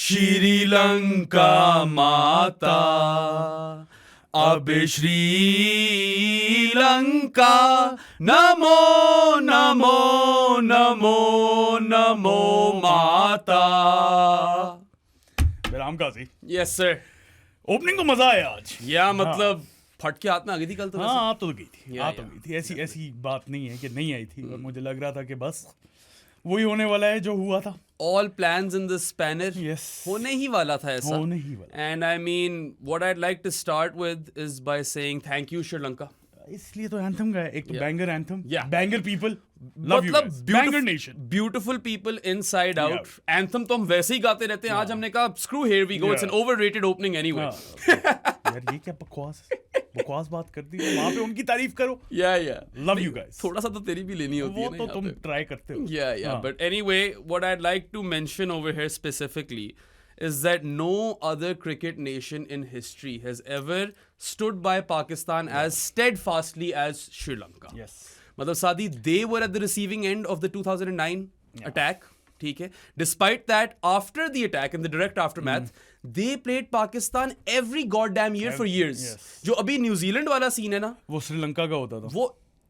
श्रीलंका माता अब श्रीलंका नमो नमो नमो नमो माता। राम काजी, यस सर। ओपनिंग को मजा आया आज। या मतलब फट के हाथ में आ गई थी कल तो। हाँ आ तो गई थी, या, आ तो गई थी। ऐसी बात नहीं है कि नहीं आई थी। मुझे लग रहा था कि बस वही होने वाला है जो हुआ था। All plans in this spanner Yes. होने ही वाला था ऐसा। होने ही वाला। And I mean, what I'd like to start with is by saying thank you Sri Lanka. इसलिए तो एंथम का है, एक तो Yeah. Banger anthem, Yeah. Banger people, love you guys, banger nation. Beautiful people inside out. Anthem तो हम वैसे ही गाते रहते हैं। आज हमने कहा screw here we go, it's an overrated opening anyway. यार ये क्या बकवास बात कर दी। वहां पे उनकी तारीफ करो। या लव यू गाइस। थोड़ा सा तो तेरी भी लेनी होती है वो ना तो यहाँ तुम पे। ट्राई करते हो। Yeah. But anyway, what I'd like to mention over here specifically is that no other cricket nation in history has ever stood by Pakistan as steadfastly as Sri Lanka. Yes. मतलब सादी, they were at the receiving end of the 2009 attack. ठीक है. Despite that, after the attack and the direct aftermath, they played Pakistan every goddamn year for years. Yes. जो अभी New Zealand वाला scene है ना, वो श्रीलंका का होता था। वो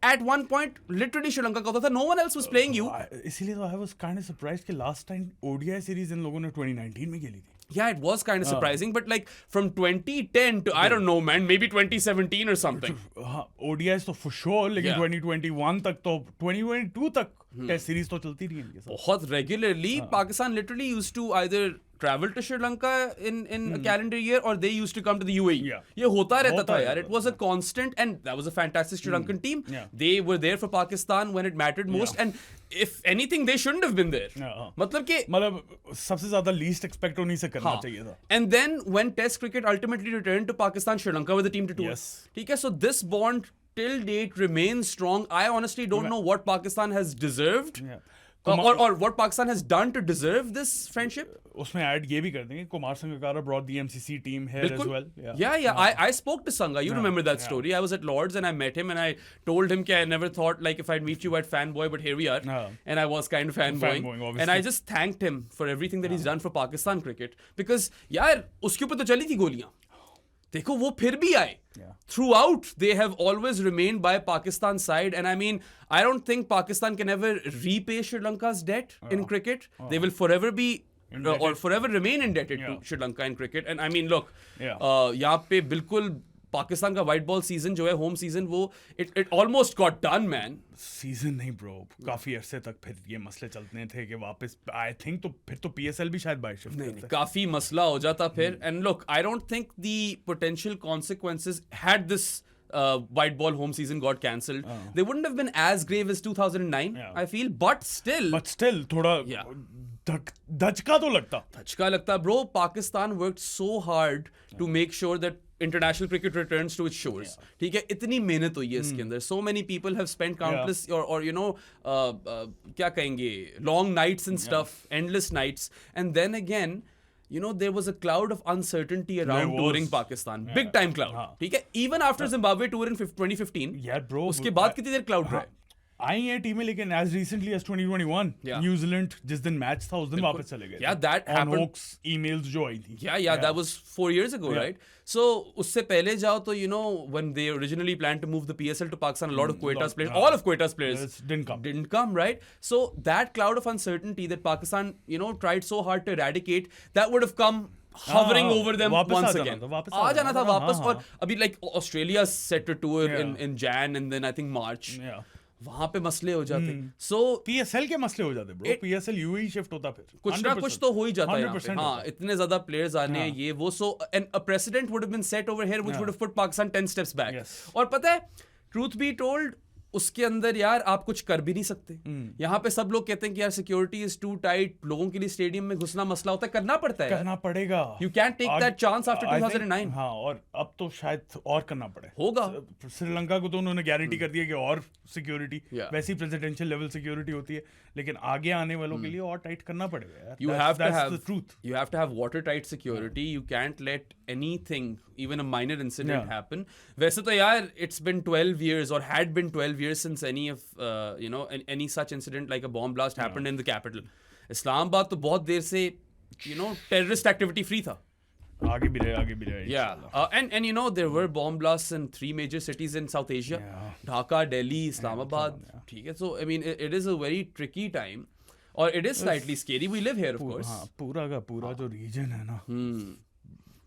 at one point literally Sri Lanka का होता था. No one else was playing you. इसीलिए तो I was kind of surprised कि last time ODI series in लोगों ने 2019 में खेली थी। Yeah, it was kind of surprising, but like from 2010 to I don't know, man, maybe 2017 or something. हाँ, ODIs तो for sure, लेकिन Yeah. 2021 तक तो 2022 तक टेस्ट सीरीज तो चलती रही इनके साथ। बहुत regularly, Pakistan literally used to either travel to Sri Lanka in a calendar year or they used to come to the UAE. Yeah. ये होता रहता होता था रहता यार. It was a constant and that was a fantastic Sri Lankan team. Yeah. They were there for Pakistan when it mattered most and if anything they shouldn't have been there. Yeah. मतलब कि मतलब सबसे ज्यादा least expect उन्हीं से करना हाँ. चाहिए था। And then when Test cricket ultimately returned to Pakistan, Sri Lanka were the team to tour. Yes. ठीक है, so this bond till date remains strong. I honestly don't know what Pakistan has deserved, Yeah. or what Pakistan has done to deserve this friendship. उसमें add ये भी कर देंगे, Kumar Sangakkara brought the MCC team here as बिल्कुल. well. Yeah. I spoke to Sangha. You remember that story? I was at Lords and I met him and I told him that I never thought like if I'd meet you at fanboy, but here we are. And I was kind of fanboying. obviously. And I just thanked him for everything that he's done for Pakistan cricket because यार उसके ऊपर तो चली थी गोलियां. देखो वो फिर भी आए. Throughout, they have always remained by Pakistan's side, and I mean, I don't think Pakistan can ever repay Sri Lanka's debt in cricket. They will forever be or forever remain indebted to Sri Lanka in cricket. And I mean, look, यहाँ पे बिल्कुल पाकिस्तान का white ball season जो है, home season, वो it almost got done, man. Season नहीं bro, काफी अरसे तक फिर ये मसले चलते थे कि वापस आई थिंक तो फिर तो PSL भी शायद बाय शिफ्ट नहीं, काफी मसला हो जाता फिर. And look, I don't think the potential consequences had this white ball home season got cancelled, they wouldn't have been as grave as 2009. I feel, but still थोड़ा धचका तो लगता. धचका लगता, bro. Pakistan worked so hard to make sure that international cricket returns to its shores. ठीक है, इतनी मेहनत हुई है इसके अंदर. So many people have spent countless or you know क्या कहेंगे, long nights and stuff, endless nights, and then again, you know, there was a cloud of uncertainty around touring Pakistan. Big time cloud. ठीक है, even after Zimbabwe tour in 2015. यार bro, उसके बाद कितनी देर cloud रहा है? आई हैं टीमें, लेकिन as recently as 2021 न्यूजीलैंड जिस दिन मैच था उस दिन वापस चले गए. Yeah, that happened. Hoax emails जो आई थी. Yeah, that was 4 years ago, right? So उससे पहले जाओ तो, you know, when they originally planned to move the PSL to Pakistan, a lot of Queta's players, all of Queta's players didn't come, right? So that cloud of uncertainty that Pakistan, you know, tried so hard to eradicate, that would have come hovering over them once again. आ जाना था वापस. और अभी like Australia set to tour in Jan and then I think March. वहां पे मसले हो जाते. So PSL के मसले हो जाते ब्रो. PSL UAE शिफ्ट होता फिर कुछ ना कुछ तो हो ही जाता है यहाँ पे. हाँ, इतने ज्यादा प्लेयर्स आने हैं ये वो. So a precedent would have been set over here which would have put Pakistan 10 steps back. और पता है, truth be told, उसके अंदर यार आप कुछ कर भी नहीं सकते. यहाँ पे सब लोग कहते हैं कि यार सिक्योरिटी इज टू टाइट, लोगों के लिए स्टेडियम में घुसना मसला होता है. करना पड़ता है, करना पड़ेगा. You can take that chance after 2009. हाँ, और अब तो शायद और करना पड़े होगा. श्रीलंका को तो उन्होंने गारंटी कर दिया कि और सिक्योरिटी, वैसी प्रेसिडेंशियल लेवल सिक्योरिटी होती है, लेकिन आगे आने वालों के लिए और टाइट करना पड़ेगा यार. You have to have watertight security. You can't let anything, even a minor incident happen. वैसे तो यार it's been 12 years or had been 12 years since any of you know any such incident like a bomb blast happened in the capital. Islamabad तो बहुत देर से terrorist activity free था. आगे भी रहे. Yeah, and there were bomb blasts in 3 major cities in South Asia. Yeah. Dhaka, Delhi, Islamabad. ठीक है, so I mean it is a very tricky time, or it is slightly scary. We live here, of course. हाँ, पूरा का पूरा जो reason है ना,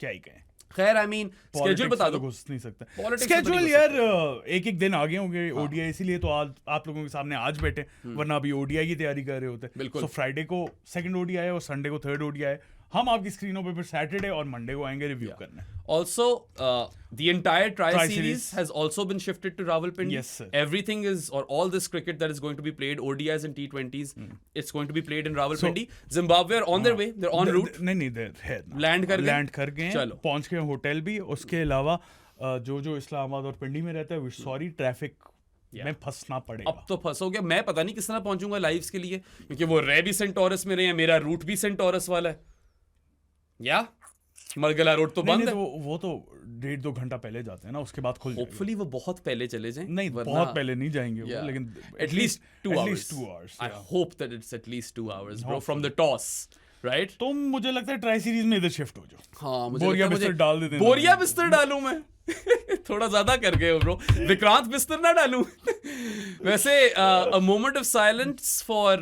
क्या ही कहें. खैर, I mean schedule बता दो. घुस नहीं सकता. Politics Schedule यार एक दिन आगे होंगे ODI, इसीलिए तो आज आप लोगों के सामने आज बैठे, वरना अभी ODI की तैयारी कर रहे होते. बिल्कुल. So फ्राइडे को सेकंड ODI है और संडे को थर्ड ODI है. हम आपकी स्क्रीनों पे फिर सैटरडे और मंडे को आएंगे रिव्यू करने. Also, the entire tri-series has also been shifted to Rawalpindi. Yes, sir. Everything is, or all this cricket that is going to be played, ODIs and T20s, it's going to be played in Rawalpindi. Zimbabwe are on their way. They're en route. नहीं है. Land कर गए. चलो. पहुंच गए hotel भी. उसके अलावा जो इस्लामाबाद और पिंडी में रहता है, सॉरी ट्रैफिक में फंसना पड़ेगा. अब तो फंसोगे. मैं पता नहीं किस तरह पहुंचूंगा लाइव्स के लिए, क्योंकि वो रह भी सेंटोरस में रहे हैं, मेरा रूट भी सेंटोरस वाला है. या मरगला रोड तो बंद है. वो तो 1.5-2 घंटा पहले जाते हैं ना, उसके बाद खुल जाएगा. होपफुली वो बहुत पहले चले जाएं. नहीं, बहुत पहले नहीं जाएंगे वो, लेकिन at least 2 hours. I hope that it's at least 2 hours, bro, from the toss, right? तो मुझे लगता है ट्राई सीरीज में इधर शिफ्ट हो जाओ. हाँ, मुझे बोरिया बिस्तर डाल देते हैं. बोरिया बिस्तर डालूं मैं? थोड़ा ज्यादा कर गए हो ब्रो. विक्रांत बिस्तर ना डालूं. वैसे a moment of silence for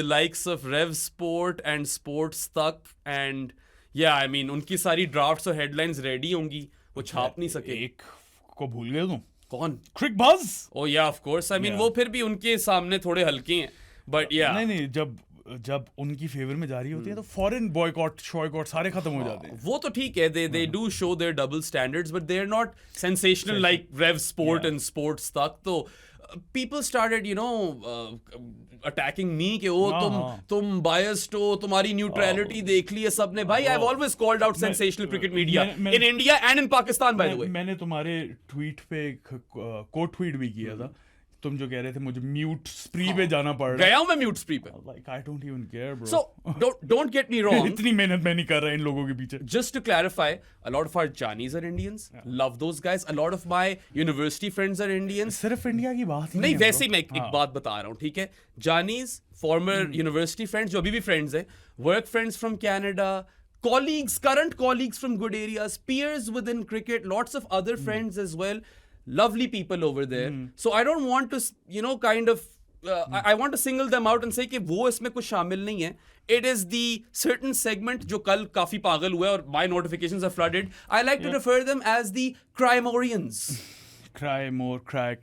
the likes of Rev Sport and Sports तक, and yeah, I mean उनकी सारी ड्राफ्ट्स और हेडलाइंस रेडी होंगी, वो छाप नहीं सके. एक को भूल गए तुम. कौन? क्रिक बज. Oh yeah, of course. I mean वो फिर भी उनके सामने थोड़े हल्के हैं, but yeah. नहीं, जब उनकी फेवर में जा रही होती है तो फॉरेन बॉयकॉट शॉयकॉट सारे खत्म हो जाते हैं. वो तो ठीक है, they do show their double standards, but they are not sensational like Rev Sport and Sports तक. तो people started attacking me कि तुम biased हो, तुम्हारी neutrality देख ली है सबने. भाई, I've always called out sensational cricket media in India and in Pakistan, by the way. मैंने तुम्हारे ट्वीट पे कोट ट्वीट भी किया था. तुम जो कह रहे थे मुझे म्यूट स्प्री पे जाना पड़ रहा है. गया हूं मैं म्यूट स्प्री पे. Like I don't even care, bro. So don't get me wrong. इतनी मेहनत मैं नहीं कर रहा इन लोगों के पीछे. Just to clarify, a lot of our Janis are Indians. Love those guys. A lot of my university friends are Indians. सिर्फ इंडिया की बात नहीं, वैसे ही मैं एक बात बता रहा हूँ, ठीक है. Janis, former university friends, जो अभी भी friends हैं, work friends from Canada, colleagues, current colleagues from good areas, peers within cricket, lots of other friends as well. Lovely people over there. So I don't want to, kind of, I want to single them out and say कि वो इसमें कुछ शामिल नहीं है. It is the certain segment जो कल काफी पागल हुआ और my notifications are flooded. I like to refer them as the Crimorians. Cry more, cry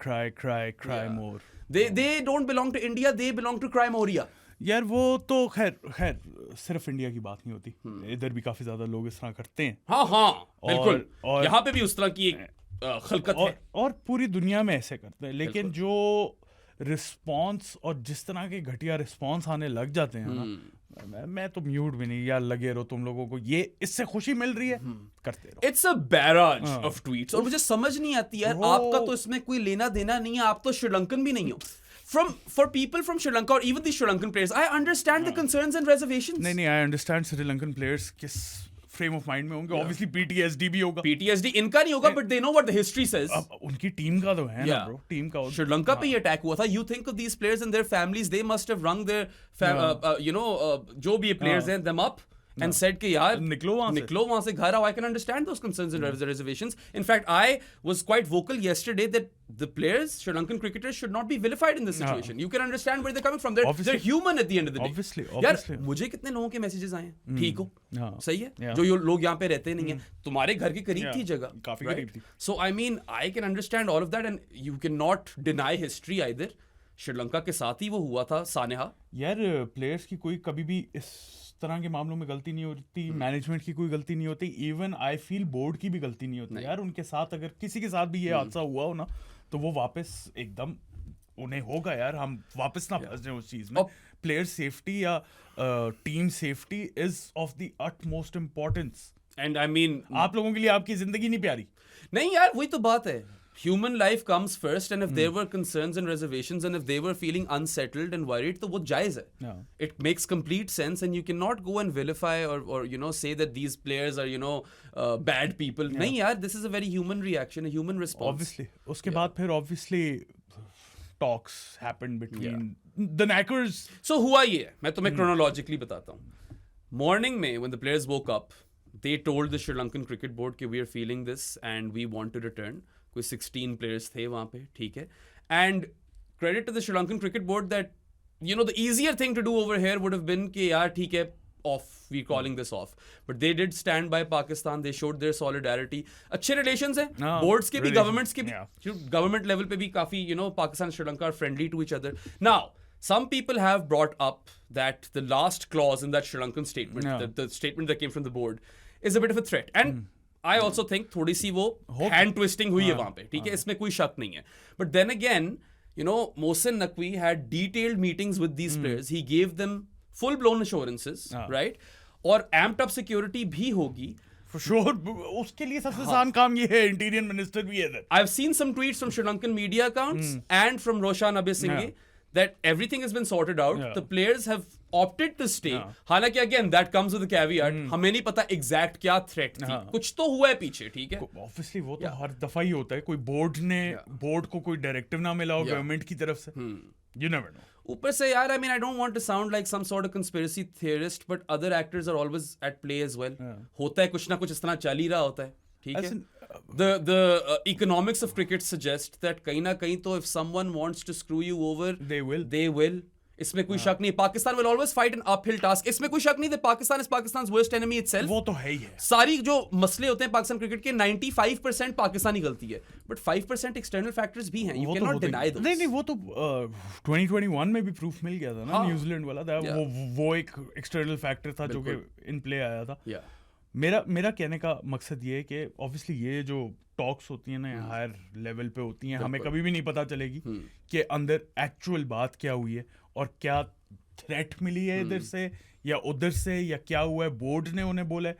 more. They don't belong to India. They belong to Crimoria. यार वो तो खैर सिर्फ इंडिया की बात नहीं होती. इधर भी काफी ज्यादा लोग इस तरह करते हैं. हाँ, बिल्कुल. यहाँ पे भी उस तरह की एक खलकत है और पूरी दुनिया में ऐसे करते हैं. लेकिन जो रिस्पॉन्स और जिस तरह के घटिया रिस्पॉन्स आने लग जाते हैं ना, मैं तो म्यूट भी नहीं. यार लगे रहो तुम लोगों को, ये इससे खुशी मिल रही है, करते रहो. It's a barrage of tweets. और मुझे समझ नहीं आती यार, आपका तो इसमें कोई लेना देना नहीं है. आप तो श्रीलंकन भी नहीं हो. For people from Sri Lanka or even the Sri Lankan players, I understand the concerns and reservations. नहीं, I understand Sri Lankan players किस फ्रेम ऑफ माइंड में होंगे. ऑब्वियसली PTSD भी होगा. PTSD इनका नहीं होगा, but they know what the history says. अब उनकी टीम का तो है ना ब्रो. टीम का श्रीलंका पे ये अटैक हुआ था. You think of these players and their families, they must have rung their जो भी players हैं, them up and said कि यार निकलो वहां से घर आओ. I can understand those concerns and reservations. In fact, I was quite vocal yesterday that the players, Sri Lankan cricketers, should not be vilified in this situation. You can understand where they're coming from. They're human at the end of the day. Obviously. यार मुझे कितने लोगों के messages आए हैं, ठीक हो, सही है, जो लोग यहाँ पे रहते नहीं है, तुम्हारे घर के करीब थी जगह, काफी करीब थी. So I mean, I can understand all of that, and you cannot deny history either. Sri Lanka के साथ ही वो हुआ था सानेहा. यार प्लेयर्स की कोई कभी भी इस तरह के मामलों में गलती नहीं होती. मैनेजमेंट की कोई गलती नहीं होती. इवन आई फील बोर्ड की भी गलती नहीं होती. यार उनके साथ अगर किसी के साथ भी ये हादसा हुआ हो ना, तो वो वापस एकदम उन्हें होगा यार, हम वापस ना फंस जाए उस चीज में. प्लेयर सेफ्टी या team safety is of the utmost importance. And I mean आप लोगों के लिए आपकी जिंदगी नहीं प्यारी. नहीं यार, वही तो बात है. Human life comes first, and if there were concerns and reservations, and if they were feeling unsettled and worried, तो वो जायज़ है. It makes complete sense, and you cannot go and vilify or say that these players are bad people. नहीं यार, this is a very human reaction, a human response. Obviously. उसके बाद फिर obviously talks happened between the knackers. So हुआ ये, मैं तुम्हें chronologically बताता हूँ. Morning में, when the players woke up, they told the Sri Lankan cricket board कि we are feeling this and we want to return. कोई 16 players थे वहाँ पे, ठीक है. And credit to the Sri Lankan cricket board that, you know, the easier thing to do over here would have been कि यार ठीक है, off, we're calling this off. But they did stand by Pakistan. They showed their solidarity. अच्छे relations हैं. Boards के भी, governments के भी, government level पे भी काफी, you know, Pakistan and Sri Lanka are friendly to each other. Now, some people have brought up that the last clause in that Sri Lankan statement, the statement that came from the board, is a bit of a threat. And I also think थोड़ी सी वो hand twisting हुई है वहाँ पे, ठीक है, इसमें कोई शक नहीं है. But then again, you know, Mohsin Naqvi had detailed meetings with these players. He gave them full-blown assurances, right? और amped up security भी होगी. For sure, उसके लिए सबसे आसान काम ये है, इंटीरियर मिनिस्टर भी है. I've seen some tweets from Sri Lankan media accounts and from Roshan Abesinghe that everything has been sorted out. The players have opted to stay. हालांकि again that comes with a caveat. हमें नहीं पता exact क्या threat थी. कुछ तो हुआ है पीछे, ठीक है? Obviously वो तो हर दफा ही होता है. कोई बोर्ड को कोई डायरेक्टिव ना मिला हो गवर्नमेंट की तरफ से. You never know. ऊपर से यार, I mean, I don't want to sound like some sort of conspiracy theorist, but other actors are always at play as well. होता है कुछ ना कुछ इस तरह चल ही रहा होता है, ठीक है? The economics of cricket suggest that कहीं ना कहीं तो if someone wants to screw you over, they will. इसमें कोई शक नहीं. Pakistan will always fight an uphill task. इसमें कोई शक नहीं that Pakistan is Pakistan's worst enemy itself. वो तो है ही है. सारी जो मसले होते हैं पाकिस्तान क्रिकेट के 95% पाकिस्तानी गलती है, but 5% external factors भी हैं. You cannot deny those. नहीं वो तो 2021 में भी प्रूफ मिल गया था ना, न्यूजीलैंड वाला था. वो एक एक्सटर्नल फैक्टर था जो कि इन प्ले आया था. मेरा कहने का मकसद ये है कि ऑब्वियसली ये जो टॉक्स होती हैं ना हायर लेवल पे होती हैं, हमें कभी भी नहीं पता चलेगी कि अंदर एक्चुअल बात क्या हुई है और क्या थ्रेट मिली है इधर से या उधर से या क्या हुआ है. बोर्ड ने उन्हें बोला है,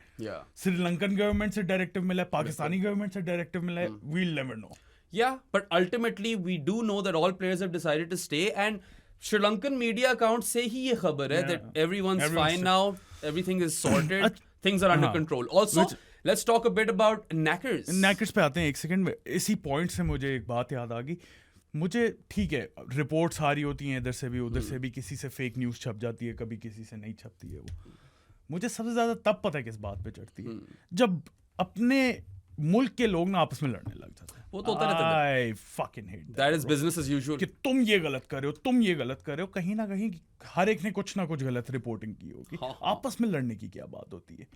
श्रीलंकन गवर्नमेंट से डायरेक्टिव मिला है, पाकिस्तानी गवर्नमेंट से डायरेक्टिव मिला है. We'll never know. Yeah, but ultimately we do know that all players have decided to stay, and Sri Lankan media accounts से ही ये खबर है that everyone's fine now, everything is sorted, things are under control. Also, let's talk a bit about Knackers. Knackers पे आते हैं एक second में. इसी पॉइंट से मुझे एक बात याद आ गई. मुझे ठीक है, रिपोर्ट्स आ रही होती हैं इधर से भी उधर से भी, किसी से फेक न्यूज़ छप जाती है, कभी किसी से नहीं छपती है. वो मुझे सबसे ज़्यादा तब पता है किस बात पे चढ़ती है, जब अपने मुल्क के लोग ना आपस में लड़ने लग जाते हैं. वो तो होता रहता है. I fucking hate that. That is business as usual. कि तुम ये गलत कर रहे हो, तुम ये गलत कर रहे हो. कहीं ना कहीं हर एक ने कुछ ना कुछ गलत रिपोर्टिंग की होगी. आपस में लड़ने की क्या बात होती है?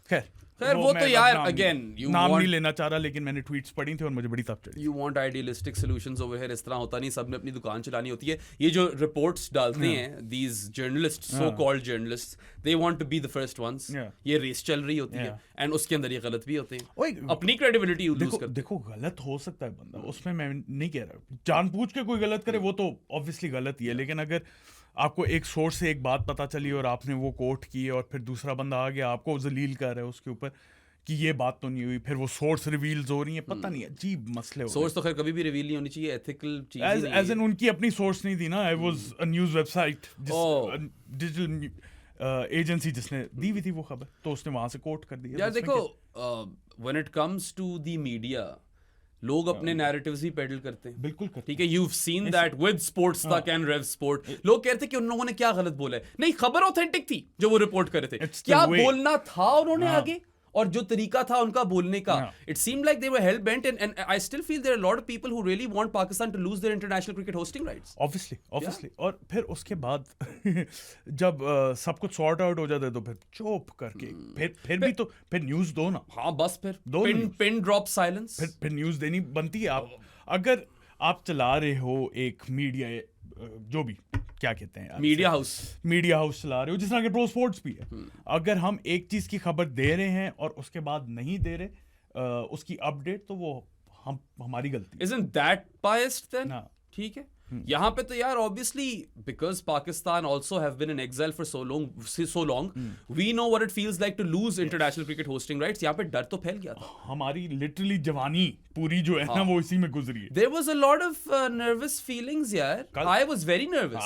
खैर वो तो यार again नाम नहीं लेना चाह रहा, लेकिन मैंने ट्वीट्स पढ़ी थी और मुझे बड़ी तब चढ़ी. You want idealistic solutions over here. इस तरह होता नहीं, सब ने अपनी दुकान चलानी होती है. ये जो रिपोर्ट्स डालते हैं these journalists, so called journalists, they want to be the first ones. ये रेस चल रही होती है and उसके अंदर ये गलत भी होते हैं. अपनी क्रेडिबिलिटी लूज करते हैं. देखो गलत हो सकता है बंदा, उसमें मैं नहीं कह रहा जानबूझ के कोई गलत करे, वो तो ऑब्वियसली गलत ही है. लेकिन अगर आपको एक सोर्स से एक बात पता चली और आपने वो कोट की और फिर दूसरा बंदा आ गया आपको जलील कर रहा है उसके ऊपर कि ये बात तो नहीं हुई, फिर वो सोर्स रिवील्स हो रही है, पता नहीं अजीब मसले हो. सोर्स तो खैर कभी भी रिवील नहीं होनी चाहिए, एथिकल चीज एज एन उनकी अपनी सोर्स नहीं थी ना. I was a news website, digital agency जिसने दी हुई थी वो खबर, तो उसने वहां से कोट कर दिया. यार देखो, when it comes to the media, लोग अपने नैरेटिव्स भी पेडल करते हैं. बिल्कुल करते हैं. ठीक है, you've seen that with sports तक and rev sport. लोग कहते हैं कि उन लोगों ने क्या गलत बोला है. नहीं, खबर ऑथेंटिक थी जो वो रिपोर्ट कर रहे थे. क्या बोलना था उन्होंने आगे और जो तरीका था उनका बोलने का, it seemed like they were hell bent, and I still feel there are a lot of people who really want Pakistan to lose their international cricket hosting rights. Obviously. और फिर उसके बाद जब सब कुछ सॉर्ट आउट हो जाता है तो फिर चुप करके फिर भी तो फिर न्यूज़ दो ना. हाँ बस फिर पिन ड्रॉप साइलेंस. फिर न्यूज़ देनी बनती है. आप अगर आप चला रहे हो एक मीडिया, जो भी क्या कहते हैं, मीडिया हाउस चला रहे हो, जिस तरह के प्रो स्पोर्ट्स भी है, अगर हम एक चीज की खबर दे रहे हैं और उसके बाद नहीं दे रहे उसकी अपडेट, तो वो हमारी गलती. Isn't that biased then? ठीक है. यहाँ पे तो यार obviously because Pakistan also have been in exile for so long, we know what it feels like to lose international cricket hosting rights. यहाँ पे डर तो फैल गया था. हमारी लिटरली जवानी पूरी जो है ना वो इसी में गुजरी है. There was a lot of nervous feelings यार. I was very nervous.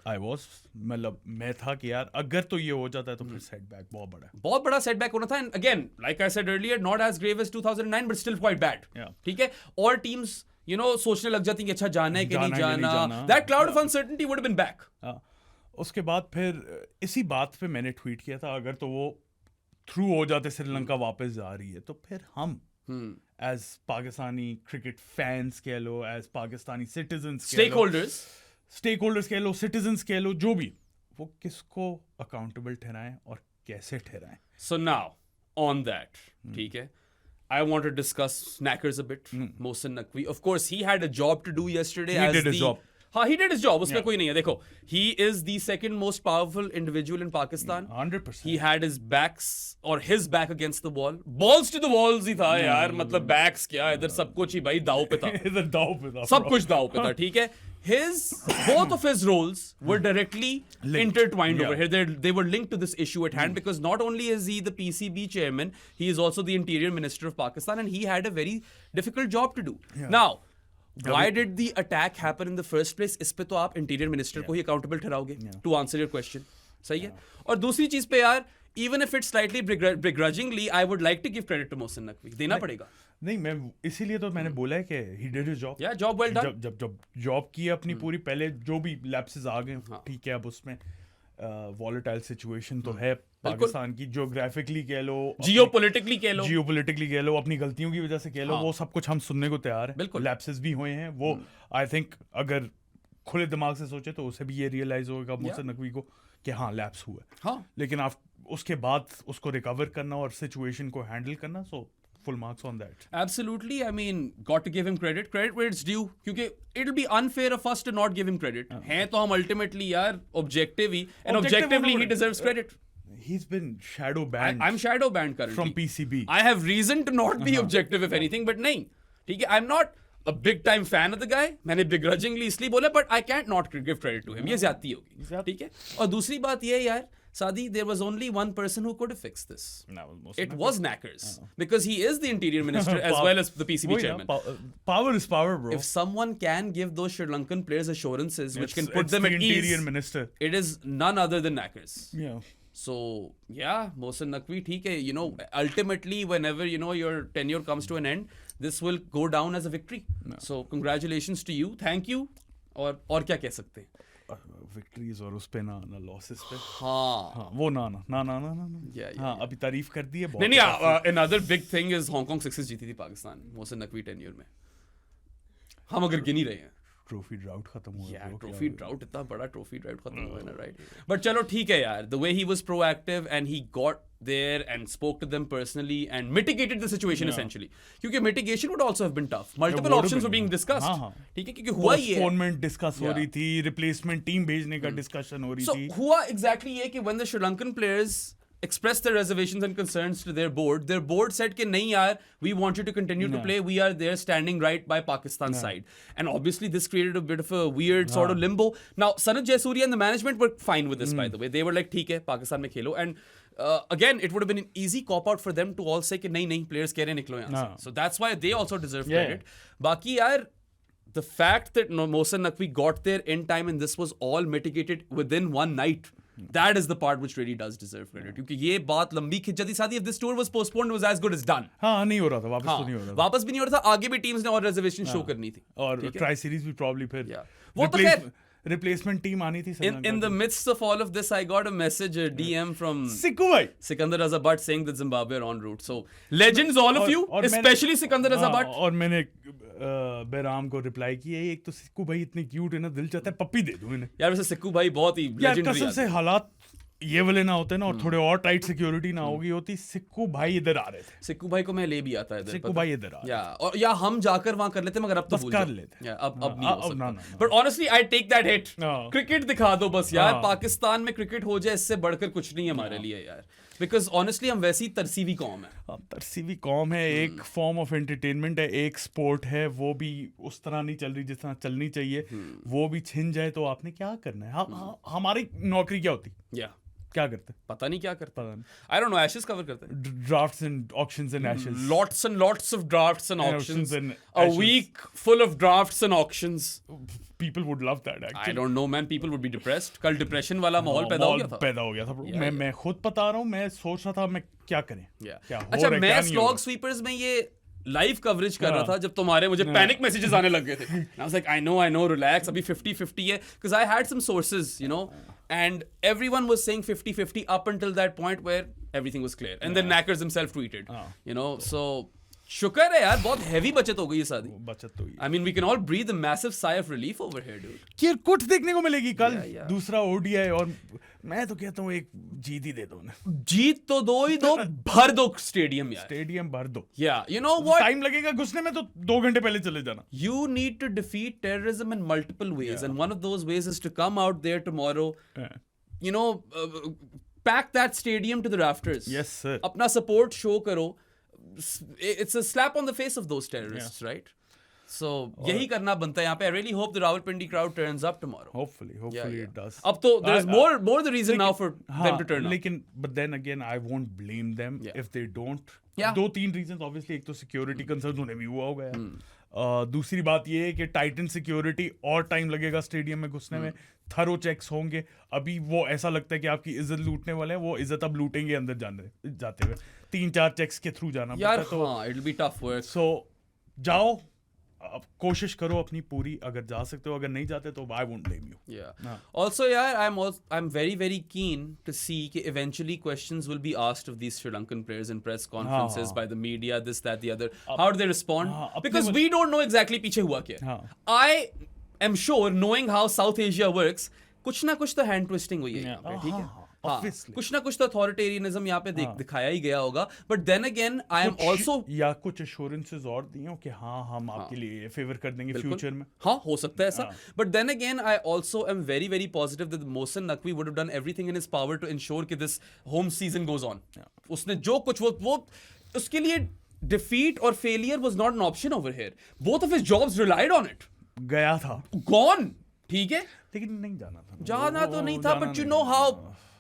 I was मतलब मैं था कि यार अगर तो ये हो जाता है तो फिर सेटबैक बहुत बड़ा सेटबैक होना था. And again, like I said earlier, not as grave as 2009 but still quite bad. ठीक है. All teams सोचने लग जाती कि अच्छा जाना है कि नहीं जाना. That cloud of uncertainty would have been back. उसके बाद फिर इसी बात पे मैंने ट्वीट किया था, अगर तो वो थ्रू हो जाते श्रीलंका वापस जा रही है, तो फिर हम एज पाकिस्तानी क्रिकेट फैंस कह लो, as Pakistani citizens, stakeholders कह लो, सिटीजन्स कह लो, जो भी, वो किसको अकाउंटेबल ठहराएं और कैसे ठहराएं. So now, on that, ठीक है, I want to discuss Knackers a bit. Mohsin Naqvi, of course, he had a job to do yesterday. He did his job. हाँ, he did his job. उसमें कोई नहीं है. देखो, he is the second most powerful individual in Pakistan. 100%. He had his his back against the wall. Balls to the walls ही था यार. मतलब backs क्या, इधर सब कुछ ही भाई दाव पे था. इधर दाव पे था. सब कुछ दाव पे था, ठीक है. Both of his roles were directly intertwined over here. They were linked to this issue at hand, because not only is he the PCB chairman, he is also the Interior Minister of Pakistan, and he had a very difficult job to do. Now, why did the attack happen in the first place? इस पे तो आप interior minister को ही accountable ठहराओगे to answer your question. सही है. और दूसरी चीज पे यार, even if it's slightly begrudgingly, I would like to give credit to Mohsin Naqvi. देना पड़ेगा. नहीं, मैं इसीलिए तो मैंने बोला है कि he did his job. Yeah, job well done. जब जॉब की अपनी पूरी, पहले जो भी लैप्सेस आ गए, ठीक है, अब उसमें वॉलेटाइल सिचुएशन तो है पाकिस्तान की, जियोग्राफिकली कह लो, जियोपॉलिटिकली कह लो, अपनी गलतियों की वजह से कह लो, वो सब कुछ हम सुनने को तैयार है. लैप्सेस भी हुए हैं, वो आई थिंक अगर खुले दिमाग से सोचे तो उसे भी ये रियलाइज होगा मोहसिन नकवी को कि हाँ लैप्स हुआ है. हाँ. लेकिन आप उसके बाद उसको रिकवर करना और सिचुएशन को हैंडल करना, सो full marks on that. Absolutely. I mean, got to give him credit where it's due, क्योंकि it'll be unfair of us to not give him credit. हैं तो हम ultimately यार objective he, and objectively he deserves credit. He's been shadow banned. I'm shadow banned currently from PCB. I have reason to not be objective if anything, but नहीं, ठीक है, I'm not a big time fan of the guy. मैंने begrudgingly इसलिए बोला, but I can't not give credit to him. ये ज्यादती होगी, ठीक है. और दूसरी बात ये यार, Sadi, there was only one person who could have fixed this. It was Knackers. Because he is the interior minister as well as the PCB chairman. Power is power, bro. If someone can give those Sri Lankan players assurances which can put them at ease, interior minister. It is none other than Knackers. Yeah. So, yeah, Mohsin Naqvi, theek hai, you know, ultimately, whenever, you know, your tenure comes to an end, this will go down as a victory. No. So, congratulations to you. Thank you. और क्या कह सकते हैं? Victories और उस पे ना losses पे. हाँ, वो ना हाँ, अभी तारीफ कर दी है बहुत. नहीं, another big thing is Hong Kong 6 जीती थी पाकिस्तान मोहसिन नकवी टेन्योर में. हम अगर गिन ही रहे हैं, ट्रॉफी ड्राउट खत्म हुआ है. ट्रॉफी ड्राउट, इतना बड़ा ट्रॉफी ड्राउट खत्म हुआ है ना, राइट. बट चलो ठीक है यार, the way he was proactive and he got there and spoke to them personally and mitigated the situation essentially, क्योंकि mitigation would also have been tough. Multiple options were being discussed. ठीक है, क्योंकि हुआ ये postponement discuss हो रही थी, replacement team भेजने का discussion हो रही थी. So हुआ exactly ये कि when the Sri Lankan players expressed their reservations and concerns to their board said कि नहीं यार, we want you to continue to play, we are there standing right by Pakistan's side. And obviously this created a bit of a weird sort of limbo. Now Sanat Jayasuriya and the management were fine with this, by the way. They were like ठीक है, Pakistan में खेलो. And again, it would have been an easy cop out for them to all say कि नहीं players कह रहे निकलो यहाँ से. So that's why they also deserve credit. बाकी यार, the fact that Mohsin Naqvi got there in time and this was all mitigated within one night, that is the part which really does deserve credit. क्योंकि ये बात लंबी खिंच जाती सादी. If this tour was postponed, it was as good as done. हाँ, नहीं हो रहा था, वापस तो नहीं हो रहा था. वापस भी नहीं हो रहा था, आगे भी टीम्स ने और रिजर्वेशन शो करनी थी. और ट्राई सीरीज भी प्रॉब्ली फिर वो तो खैर रिप्लेसमेंट टीम आनी थी. In the midst of all of this, I got a message, a DM from Sikku bhai, Sikandar Raza Bhatt, saying that Zimbabwe are en route. So legends, all of you, especially Sikandar Raza Bhatt. और मैंने बेराम को reply किया, एक तो सिक्कू भाई इतने cute है ना, दिल चाहता है पप्पी दे दूं इन्हें. यार वैसे सिक्कू भाई बहुत ही लेजेंडरी कसम से हालात ये वाले ना होते ना, और थोड़े और टाइट सिक्योरिटी ना होगी होती, सिक्कू भाई इधर आ रहे थे. सिक्कू भाई को मैं ले भी आता है इधर. सिक्कू भाई इधर आ या हम जाकर वहां कर लेते, मगर अब तो भूल कर लेते. अब नहीं हो सकता. But honestly I take that hit. Cricket दिखा दो बस यार, पाकिस्तान में क्रिकेट हो जाए, इससे बढ़कर कुछ नहीं है हमारे लिए यार. बिकॉज ऑनेस्टली हम वैसी तरसीवी कौम है. तरसीवी कौम है, एक फॉर्म ऑफ एंटरटेनमेंट है, एक स्पोर्ट है, वो भी उस तरह नहीं चल रही जिस तरह चलनी चाहिए. वो भी छिन जाए तो आपने क्या करना है. हमारी नौकरी क्या होती, क्या करते, पता नहीं क्या करता. I don't know, ashes cover करते हैं. Drafts and auctions and ashes. Lots and lots of drafts and auctions. A week full of drafts and auctions. People would love that actually. I don't know man, people would be depressed. कल depression वाला माहौल पैदा हो गया था. मैं खुद बता रहा हूँ, मैं सोच रहा था मैं क्या करें. अच्छा, मैं स्लॉग स्वीपर्स में ये लाइव कवरेज कर रहा था जब तुम्हारे मुझे पैनिक मैसेजेस आने लग गए थे. I was like, I know, relax, अभी 50-50 है. Because I had some sources, you know, and everyone was saying 50-50 up until that point where everything was clear, and then Knackers himself tweeted, so शुक्र है यार, बहुत heavy बचत हो गई है शादी. बचत तो I mean, we can all breathe a massive sigh of relief over here, dude. कि कुछ देखने को मिलेगी कल. Yeah. दूसरा ODI, और मैं तो कहता हूँ एक जीत ही दे दो ना. जीत तो दो ही दो, भर दो स्टेडियम यार. स्टेडियम भर दो. Yeah, you know what? Time लगेगा घुसने में, तो 2 घंटे पहले चले जाना. You need to defeat terrorism in multiple ways, and one of those ways is to come out there tomorrow. You know, pack that stadium to the rafters. Yes, sir. अपना support show करो. It's a slap on the face of those terrorists, right? So यही करना बनता है यहाँ पे. I really hope the Rawalpindi crowd turns up tomorrow. Hopefully it does. अब तो there's more the reason now for them to turn up. लेकिन but then again I won't blame them if they don't. 2-3 reasons obviously. एक तो security concerns उन्हें भी हुआ होगा यार. दूसरी बात ये है कि टाइटन सिक्योरिटी और टाइम लगेगा स्टेडियम में घुसने में. थरो चेक्स होंगे. अभी वो ऐसा लगता है कि आपकी इज्जत लूटने वाले हैं, वो इज्जत अब लूटेंगे अंदर जाते हुए. 3-4 चेक्स के थ्रू जाना यार. तो it'll be tough work. So जाओ, अब कोशिश करो अपनी पूरी. अगर जा सकते हो, अगर नहीं जाते तो I won't blame you. Yeah. Also, yeah, I'm very very keen to see कि eventually questions will be asked of these Sri Lankan players in press conferences by the media, this, that, the other. How do they respond? Because we don't know exactly पीछे हुआ क्या. I am sure, knowing how South Asia works, कुछ ना कुछ तो hand twisting हुई है यहाँ पे, ठीक है. कुछ ना कुछ तो अथॉरिटेरियनिज्म यहाँ पे दिखाया ही गया होगा. But then again I am also, या कुछ एश्योरेंसेस और दिए हो कि हाँ हम आपके लिए फेवर कर देंगे फ्यूचर में. हाँ, हो सकता है ऐसा. But then again I also am very very positive that Mohsin Naqvi would have done everything in his power to ensure कि this home season goes on. उसने जो कुछ वो उसके लिए डिफीट और failure was not an option over here. Both of his jobs relied on it. गया था, गॉन, ठीक है, लेकिन नहीं जाना तो नहीं था. But you know how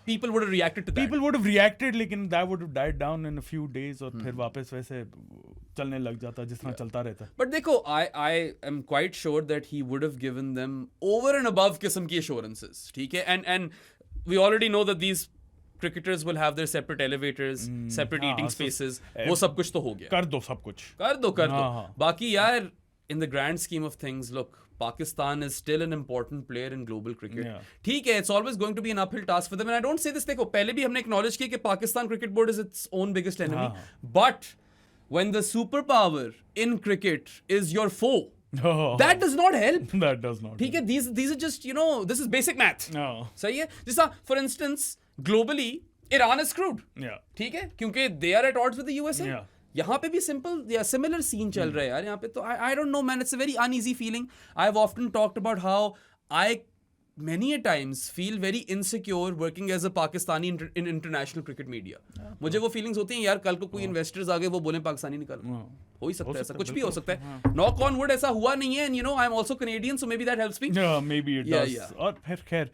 people would have reacted to that. People would have reacted, लेकिन that would have died down in a few days, और फिर वापस वैसे चलने लग जाता जिस तरह चलता रहता. But देखो, I am quite sure that he would have given them over and above किस्म की assurances, ठीक है. And we already know that these cricketers will have their separate elevators, separate eating spaces. वो सब कुछ तो हो गया. कर दो सब कुछ. कर दो. बाकी यार, in the grand scheme of things, look, Pakistan is still an important player in global cricket. ठीक है, it's always going to be an uphill task for them. And I don't say this, देखो, पहले भी हमने acknowledge किया कि Pakistan Cricket Board is its own biggest enemy. But when the superpower in cricket is your foe, that does not help. That does not. ठीक है, these are just, you know, this is basic math. सही है. जैसा for instance, globally, Iran is screwed. ठीक है, क्योंकि they are at odds with the USA. यहाँ पे भी सिंपल या सिमिलर सीन चल रहा है यार यहाँ पे. तो I don't know man, it's a very uneasy feeling. I have often talked about how I many a times feel very insecure working as a Pakistani in international cricket media. मुझे वो feelings होती हैं यार, कल को कोई investors आ गए, वो बोले पाकिस्तानी निकाल. हो ही सकता है ऐसा, कुछ भी हो सकता है. Knock on wood, ऐसा हुआ नहीं है. And you know, I'm also Canadian, so maybe that helps me. Yeah, maybe it does. और फिर खैर,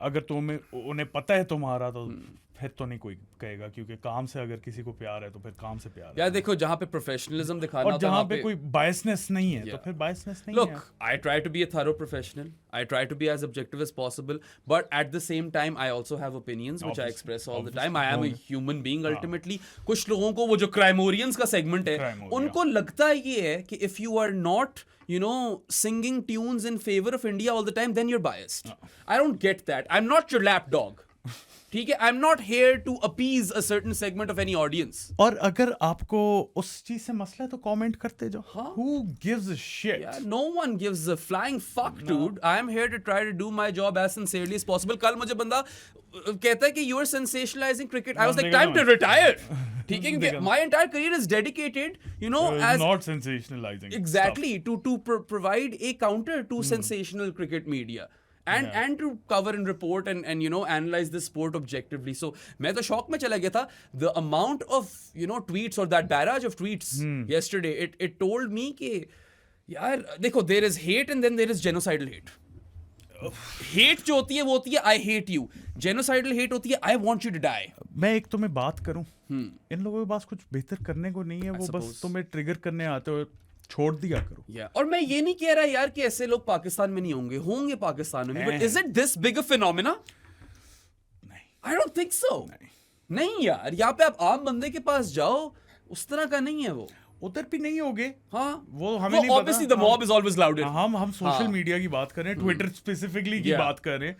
अगर उन्हें पता है तुम्हारा, तो फिर तो नहीं कोई कहेगा, क्योंकि काम से अगर किसी को प्यार है तो फिर काम से प्यार है. यार देखो, जहाँ पे प्रोफेशनलिज्म दिखाना, और जहाँ पे कोई बायसनेस नहीं है, तो फिर बायसनेस नहीं है. Look, I try to be a thorough professional. I try to be as objective as possible, but at the same time, I also have opinions which I express all the time. I am a human being ultimately. कुछ लोगों को वो जो क्राइमोरियंस का segment है, उनको लगता ये है कि if you are not, you know, singing tunes in favor of India all the time, then you're biased. I don't get that. I'm not your lapdog. ठीक है, I'm not here to appease a certain segment of any audience. और अगर आपको उस चीज से मसला है तो कमेंट करते जाओ. Who gives a shit? Yeah, no one gives a flying fuck, dude. I'm here to try to do my job as sincerely as possible. कल मुझे बंदा कहता है कि you are sensationalizing cricket. I was like, time to retire. ठीक है, क्योंकि my entire career is dedicated, you know, as not sensationalizing. Exactly, to provide a counter to sensational cricket media. And to cover and report and you know, analyze the sport objectively. So मैं तो shock में चला गया था. The amount of, you know, tweets or that barrage of tweets yesterday, it told me कि यार देखो, there is hate and then there is genocidal hate. Hate जो होती है वो होती है I hate you. Genocidal hate होती है I want you to die. मैं एक तुम्हें बात करूं, इन लोगों के पास कुछ बेहतर करने को नहीं है, वो बस तुम्हें ट्रिगर करने आते हो, छोड़ दिया करो. और मैं ये नहीं कह रहा यार कि ऐसे लोग पाकिस्तान में नहीं होंगे पाकिस्तान में, but is it this big a phenomena? नहीं, आई डोंट थिंक सो. नहीं यार, यहाँ पे आप आम बंदे के पास जाओ, उस तरह का नहीं है वो. उधर भी नहीं होगे. हाँ, वो हमें नहीं पता. Obviously the mob is always louder. हम सोशल मीडिया की बात कर रहे हैं, ट्विटर स्पेसिफिकली की बात कर रहे हैं.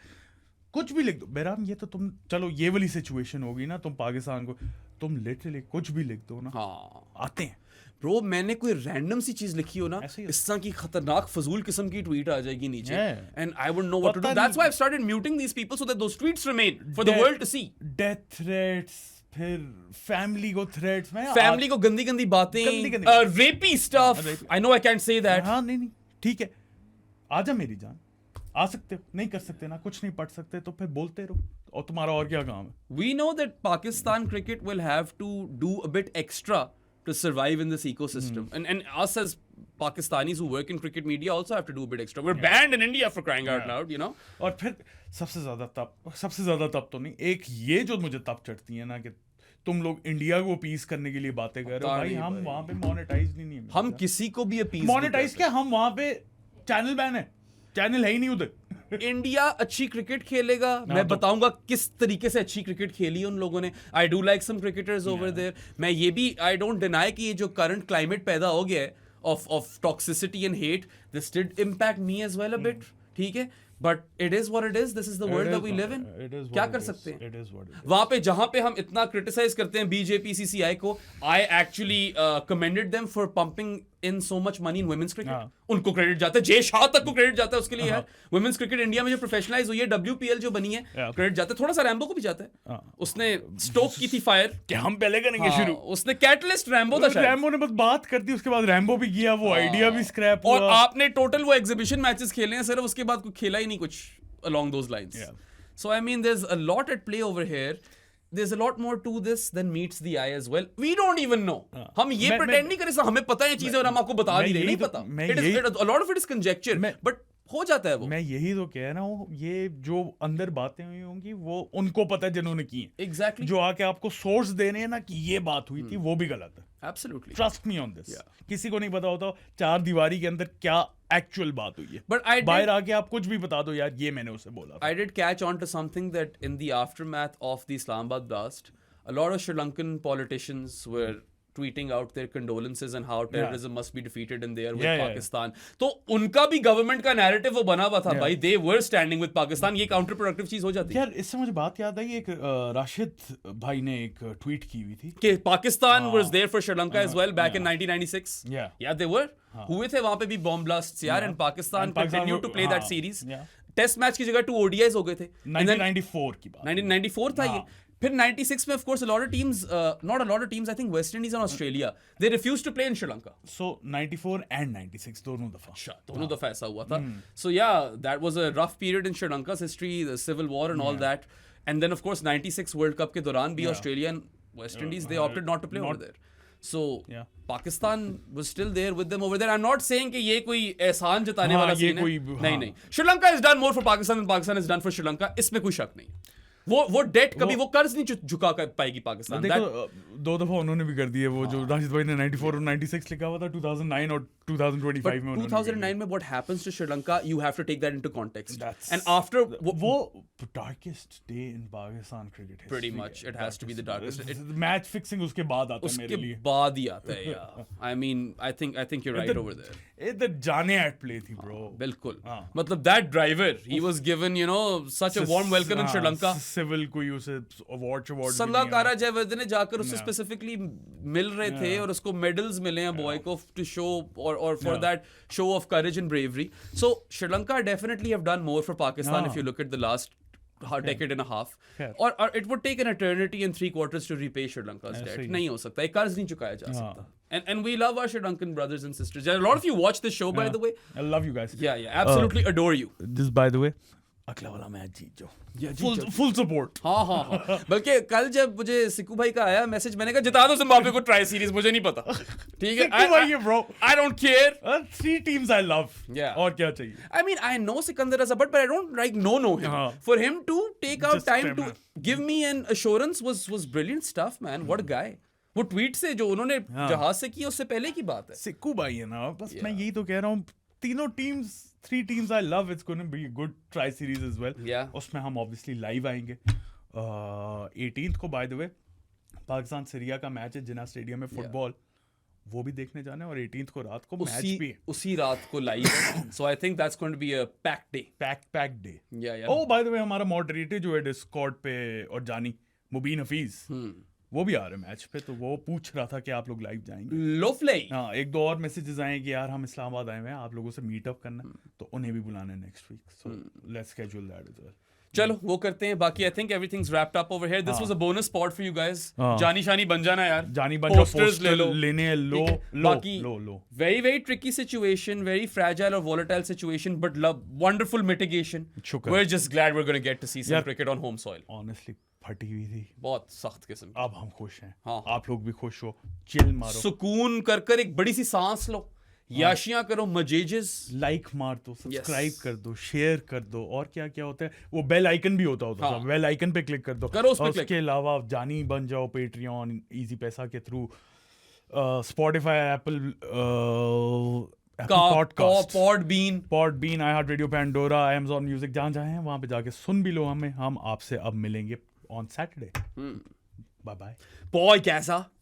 कुछ भी लिख दो बहराम, ये तो तुम चलो ये वाली सिचुएशन होगी ना, तुम पाकिस्तान को तुम लिटरली कुछ भी लिख दो ना, हाँ आते हैं। ब्रो, मैंने कोई रैंडम सी चीज लिखी हो ना, ऐसे ही इस तरह की खतरनाक फजूल किस्म की ट्वीट आ जाएगी नीचे, Yeah. And I wouldn't know what to do. पता दैट्स नहीं- why I started muting these people so that those tweets remain for the world to see. Death threats, फिर फैमिली को थ्रेट्स, मैं फैमिली को गंदी गंदी बातें, गंदी-गंदी- rapey stuff, I know I can't say that. हाँ नहीं ठीक है, आजा मेरी जान, आ सकते हो, नहीं कर सकते ना, कुछ नहीं पढ़ सकते तो फिर बोलते रहो, और तुम्हारा और क्या काम है। We know that Pakistan cricket will have to do a bit extra to survive in this ecosystem. And us as Pakistanis who work in cricket media also have to do a bit extra. We're banned in India for crying out loud, you know? और फिर सबसे ज्यादा तप तो नहीं, एक ये जो मुझे तप चढ़ती है ना कि तुम लोग इंडिया को अपीज करने के लिए बातें कर रहे हो, भाई हम वहां पे मोनेटाइज नहीं है। हम किसी को भी अपील मोनेटाइज क्या, हम वहां पे चैनल बैन है, चैनल है ही नहीं उधर। इंडिया अच्छी क्रिकेट खेलेगा, मैं बताऊंगा किस तरीके से अच्छी क्रिकेट खेली उन लोगों ने। I do like some cricketers over there. मैं ये भी आई डोंट डिनाई कि ये जो करंट क्लाइमेट पैदा हो गया है of toxicity and hate, this did impact me as well a bit, ठीक है, but it is what it is, this is the world that we live in. क्या कर सकते हैं वहां पे जहां पे हम इतना क्रिटिसाइज करते हैं बीजेपी सीसीआई को, I actually commended them for pumping in so much money in women's cricket. उनको क्रेडिट जाता है, जय शाह तक को क्रेडिट जाता है उसके लिए यार। वुमेन्स क्रिकेट इंडिया में जो प्रोफेशनलाइज हुई है, WPL जो बनी है, क्रेडिट जाता है, थोड़ा सा रैम्बो को भी जाता है। उसने स्टोक की थी फायर कि हम पहले करेंगे शुरू, उसने कैटलिस्ट रैम्बो था शायद, रैम्बो ने बस बात कर दी, उसके बाद रैम्बो भी किया, वो आइडिया भी स्क्रैप हुआ, और आपने टोटल वो एग्जीबिशन मैचेस खेले हैं सिर्फ, उसके बाद कुछ खेला ही नहीं कुछ along those lines. So I mean there's a lot at play over here. There's a lot more to this than meets the eye as well. We don't even know. हम ये pretend नहीं कर सकते, हमें पता है चीजें और हम आपको बता नहीं रहे, नहीं पता। A lot of it is conjecture, but हो जाता है वो। मैं यही तो कह रहा हूँ, ये जो अंदर बातें हुई होंगी वो उनको पता है जिन्होंने की है। Exactly. जो आके आपको सोर्स दे रहे हैं ना कि ये बात हुई थी, वो भी गलत है। Absolutely. Trust me on this. किसी को नहीं पता होता चार दीवारी के अंदर क्या एक्चुअल बात हुई है, But बाहर आके आप कुछ भी बता दो यार, ये मैंने उसे बोला। I did catch on to something that in the aftermath of the Islamabad blast, a lot of Sri Lankan politicians were tweeting out their condolences and how terrorism must be defeated in there with Pakistan. तो उनका भी government का narrative वो बना हुआ था भाई, they were standing with Pakistan। ये काउंटर प्रोडक्टिव चीज हो जाती है यार। इससे मुझे बात याद आई, एक राशिद भाई ने एक ट्वीट की हुई थी कि Pakistan was there for Sri Lanka as well back in 1996. Yeah, they were. हुए थे वहां पे भी बॉम्ब ब्लास्ट्स यार, and Pakistan continued to play that series. Test match की जगह 2 ODIs हो गए थे। 1994 की बात, 1994 था ये। फिर 96 में of course a lot of teams, not a lot of teams, I think West Indies and Australia, they refused to play in Sri Lanka. So 94 and 96 दोनों दफा, दोनों दफा ऐसा हुआ था। So yeah, that was a rough period in Sri Lanka's history, the civil war and all that. And then of course 96 World Cup के दौरान भी Australia and West Indies, they opted not to play over there. So Pakistan was still there with them over there. I'm not saying कि ये कोई एहसान जताने वाला scene है, नहीं। Sri Lanka has done more for Pakistan than Pakistan has done for Sri Lanka, इसमें कोई शक नहीं। वो डेट कभी वो कर्ज नहीं झुका कर पाएगी पाकिस्तान। देखो 2 दफा उन्होंने भी कर दिए वो, जो राशिद भाई ने 94 और 96 लिखा हुआ था, 2009 और 2025 में। 2009 में what happens to Sri Lanka, you have to take that into context. And after वो darkest day in Pakistan cricket history. Pretty much it has to be the darkest. Match fixing उसके बाद आता है मेरे लिए। उसके बाद ही आता है यार। I mean I think you're right over there. इधर जाने at play थी bro। बिल्कुल। मतलब that driver, he was given, you know, such a warm welcome in Sri Lanka. Civil कोई उसे अवार्ड संगाकारा जयवर्धन ने जाकर उससे स्पेसिफिकली मिल रहे थे और उसको मेडल्स मिले हैं बॉय को टू शो और for that show of courage and bravery. So Sri Lanka definitely have done more for Pakistan if you look at the last decade and a half, or it would take an eternity and 3 quarters to repay Sri Lanka's debt. नहीं हो सकता, एक कर्ज नहीं चुकाया जा सकता। And we love our Sri Lankan brothers and sisters. A lot of you watch this show, by the way. I love you guys. Yeah, absolutely adore you. Just by the way, अगला वाला match जीत जाओ, full support. हाँ बल्कि कल जब मुझे सिक्कू भाई का आया मैसेज, मैंने कहा जिता दो जिम्बाब्वे को ट्राई सीरीज, मुझे नहीं पता, ठीक है bro, I don't care, 3 teams I love, और क्या चाहिए। I mean I know Sikandar Azhar, but I don't like know him. For him to take out time to give me an assurance was brilliant stuff, man. What a guy. वो tweet से जो उन्होंने जहाज से किया उससे पहले की बात है। सिक्कू भाई है ना, बस मैं यही तो कह रहा हूँ, तीनों teams 3 teams I love, it's going to be a good try series as well. उसमें हम obviously live आएंगे 18th को, by the way Pakistan Syria का मैच है जिन्ना स्टेडियम में, फुटबॉल वो भी देखने जाना है और 18th को रात को मैच भी है, उसी रात को लाइव है. So I think that's going to be a packed day. Pack day. Yeah. Oh by the way हमारा मॉडरेटर जो है डिस्कॉर्ड पे और जानी मुबीन हफीज वो भी आ रहे मैच पे, तो वो पूछ रहा था कि आप लोग लाइव जाएंगे. Lovely. हाँ, एक दो और मैसेजेस आए कि यार हम इस्लामाबाद आए हुए हैं, आप लोगों से मीटअप करना है, तो उन्हें भी बुलाना है next week. So let's schedule that as well. चलो वो करते हैं. बाकी I think everything's wrapped up over here. This was a bonus spot for you guys. जानी शानी बन जाना यार. जानी बन जाओ, Posters ले लो. लेने लो बाकी लो. very very tricky situation, very fragile or volatile situation, but love, wonderful mitigation. शुक्र. We're just glad we're going to get to see some यार, cricket on home soil. Honestly फटी हुई थी, बहुत सख्त किस्म की. अब हम खुश हैं. हाँ. आप लोग भी खुश हो, चिल मारो, सुकून कर कर एक बड़ी सी सांस लो, याशियां करो, मजेजेस. लाइक मार दो, सब्सक्राइब कर दो, शेयर कर दो, और क्या क्या होता है वो बेल आइकन भी होता था. बेल आइकन पे क्लिक कर दो, करो उस पे उसके अलावा जानी बन जाओ पेट्रियन, इजी पैसा के through, Spotify, Apple podcast, Podbean, iHeartRadio, Pandora, Amazon Music, जहाँ हैं वहाँ पे जाके सुन भी लो हमें. हम आपसे अब मिलेंगे on Saturday. Bye bye. Boy कैसा